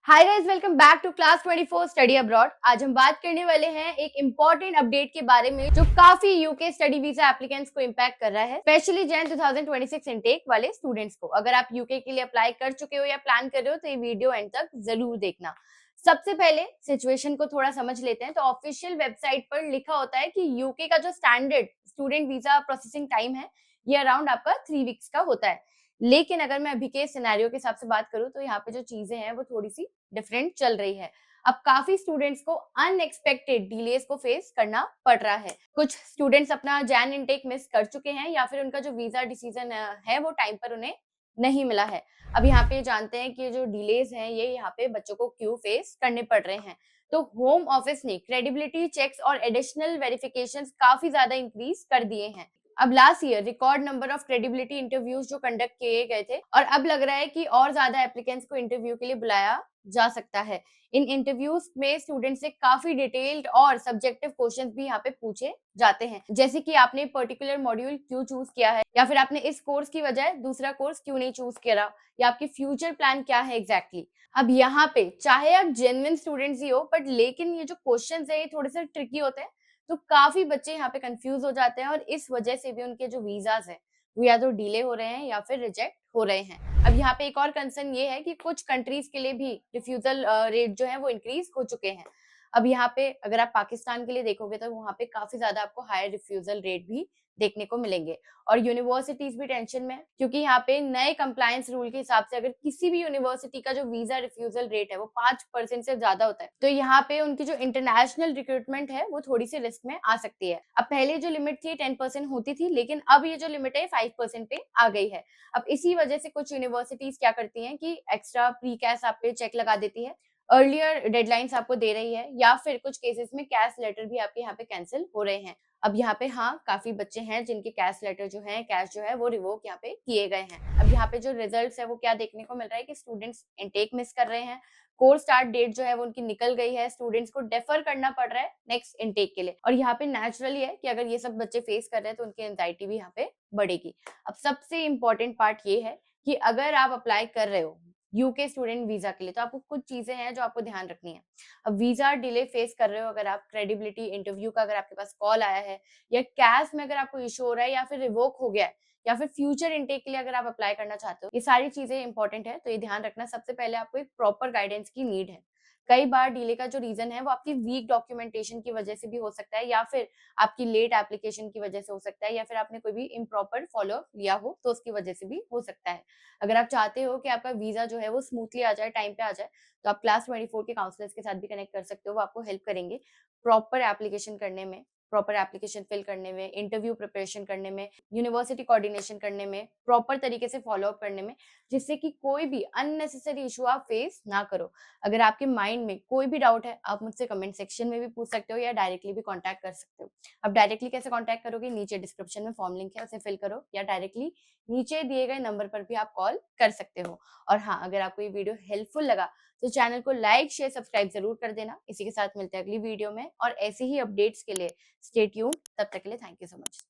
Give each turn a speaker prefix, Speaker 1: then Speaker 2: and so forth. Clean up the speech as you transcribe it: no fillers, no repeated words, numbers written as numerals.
Speaker 1: Hi guys, welcome back to class 24 study abroad. आज हम बात करने वाले हैं एक इम्पोर्टेंट अपडेट के बारे में जो काफी यूके स्टडी वीजा एप्लीकेंट्स को इम्पैक्ट कर रहा है, स्पेशली जैन 2026 इनटेक वाले स्टूडेंट्स को। अगर आप यूके के लिए अप्लाई कर चुके हो या प्लान कर रहे हो तो ये वीडियो एंड तक जरूर देखना। सबसे पहले सिचुएशन को थोड़ा समझ लेते हैं। तो ऑफिशियल वेबसाइट पर लिखा होता है कि यूके का जो standard student visa processing time है ये अराउंड आपका 3 वीक्स का होता है। लेकिन अगर मैं अभी के सिनेरियो के हिसाब से बात करूं तो यहाँ पे जो चीजें हैं वो थोड़ी सी डिफरेंट चल रही है। अब काफी स्टूडेंट्स को अनएक्सपेक्टेड डिलेस को फेस करना पड़ रहा है। कुछ स्टूडेंट्स अपना जैन इनटेक मिस कर चुके हैं या फिर उनका जो वीजा डिसीजन है वो टाइम पर उन्हें नहीं मिला है। अब यहाँ पे जानते हैं कि जो डिलेज हैं ये यहाँ पे बच्चों को क्यों फेस करने पड़ रहे हैं। तो होम ऑफिस ने क्रेडिबिलिटी चेक्स और एडिशनल वेरिफिकेशंस काफी ज्यादा इंक्रीज कर दिए हैं। अब last year record number of credibility interviews जो कंडक्ट किए गए थे और अब लग रहा है कि और ज्यादा एप्लीकेंट्स को इंटरव्यू के लिए बुलाया जा सकता है। इन इंटरव्यूज में स्टूडेंट से काफी डिटेल्ड और सब्जेक्टिव क्वेश्चंस भी यहाँ पे पूछे जाते हैं, जैसे कि आपने पर्टिकुलर मॉड्यूल क्यों चूज किया है या फिर आपने इस कोर्स की बजाय दूसरा कोर्स क्यों नहीं चूज किया या आपकी फ्यूचर प्लान क्या है एग्जैक्टली। अब यहाँ पे चाहे आप जेन्युइन स्टूडेंट्स ही हो बट लेकिन ये जो क्वेश्चन है ये थोड़े से ट्रिकी होते हैं। तो काफी बच्चे यहाँ पे कंफ्यूज हो जाते हैं और इस वजह से भी उनके जो वीजाज है वो या तो डिले हो रहे हैं या फिर रिजेक्ट हो रहे हैं। अब यहाँ पे एक और कंसर्न ये है कि कुछ कंट्रीज के लिए भी रिफ्यूजल रेट जो है वो इंक्रीज हो चुके हैं। अब यहाँ पे अगर आप पाकिस्तान के लिए देखोगे तो वहाँ पे काफी ज्यादा आपको हायर रिफ्यूजल रेट भी देखने को मिलेंगे। और यूनिवर्सिटीज भी टेंशन में है क्योंकि यहाँ पे नए कंप्लायंस रूल के हिसाब से अगर किसी भी यूनिवर्सिटी का जो वीजा रिफ्यूजल रेट है वो 5% से ज्यादा होता है तो यहाँ पे उनकी जो इंटरनेशनल रिक्रूटमेंट है वो थोड़ी सी रिस्क में आ सकती है। अब पहले जो लिमिट थी 10% होती थी लेकिन अब ये जो लिमिट है 5% पे आ गई है। अब इसी वजह से कुछ यूनिवर्सिटीज क्या करती हैं कि एक्स्ट्रा प्री कैश आप पे चेक लगा देती है, अर्लियर डेडलाइंस आपको दे रही है या फिर कुछ केसेस में कैश लेटर भी आपके यहाँ पे कैंसिल हो रहे हैं। अब यहाँ पे हाँ काफी बच्चे हैं जिनके कैश लेटर जो है कैश जो है वो रिवोक यहाँ पे किए गए हैं। अब यहाँ पे जो रिजल्ट्स है वो क्या देखने को मिल रहा है कि स्टूडेंट्स इनटेक मिस कर रहे हैं, कोर्स स्टार्ट डेट जो है वो उनकी निकल गई है, स्टूडेंट्स को डेफर करना पड़ रहा है नेक्स्ट इनटेक के लिए। और यहाँ पे नेचुरली है कि अगर ये सब बच्चे फेस कर रहे हैं तो उनकी एंजाइटी भी यहाँ पे बढ़ेगी। अब सबसे इम्पोर्टेंट पार्ट ये है कि अगर आप अप्लाई कर रहे हो यूके स्टूडेंट वीजा के लिए तो आपको कुछ चीजें हैं जो आपको ध्यान रखनी है। अब वीजा डिले फेस कर रहे हो, अगर आप क्रेडिबिलिटी इंटरव्यू का अगर आपके पास कॉल आया है या कैश में अगर आपको इशू हो रहा है या फिर रिवोक हो गया है या फिर फ्यूचर इनटेक के लिए अगर आप अप्लाई करना चाहते हो, ये सारी चीजें इंपॉर्टेंट है। तो ये ध्यान रखना, सबसे पहले आपको एक प्रॉपर गाइडेंस की नीड है। कई बार डिले का जो रीजन है वो आपकी वीक डॉक्यूमेंटेशन की वजह से भी हो सकता है या फिर आपकी लेट एप्लीकेशन की वजह से हो सकता है या फिर आपने कोई भी इम्प्रॉपर फॉलो लिया हो तो उसकी वजह से भी हो सकता है। अगर आप चाहते हो कि आपका वीजा जो है वो स्मूथली आ जाए, टाइम पे आ जाए, तो आप क्लास 24 के काउंसलर्स के साथ भी कनेक्ट कर सकते हो। वो आपको हेल्प करेंगे प्रॉपर एप्लीकेशन करने में, प्रॉपर एप्लीकेशन फिल करने में, इंटरव्यू प्रिपरेशन करने में, यूनिवर्सिटी कोऑर्डिनेशन करने में, प्रॉपर तरीके से फॉलो अप करने में, जिससे कि कोई भी अननेसेसरी इशू आप फेस ना करो। अगर आपके माइंड में कोई भी डाउट है आप मुझसे कमेंट सेक्शन में भी पूछ सकते हो या डायरेक्टली भी कांटेक्ट कर सकते हो। अब डायरेक्टली कैसे कांटेक्ट करोगे, नीचे डिस्क्रिप्शन में फॉर्म लिंक है उसे फिल करो या डायरेक्टली नीचे दिए गए नंबर पर भी आप कॉल कर सकते हो। और हाँ, अगर आपको ये वीडियो हेल्पफुल लगा तो चैनल को लाइक शेयर सब्सक्राइब जरूर कर देना। इसी के साथ मिलते हैं अगली वीडियो में और ऐसे ही अपडेट्स के लिए स्टे ट्यून्ड। तब तक के लिए थैंक यू सो मच।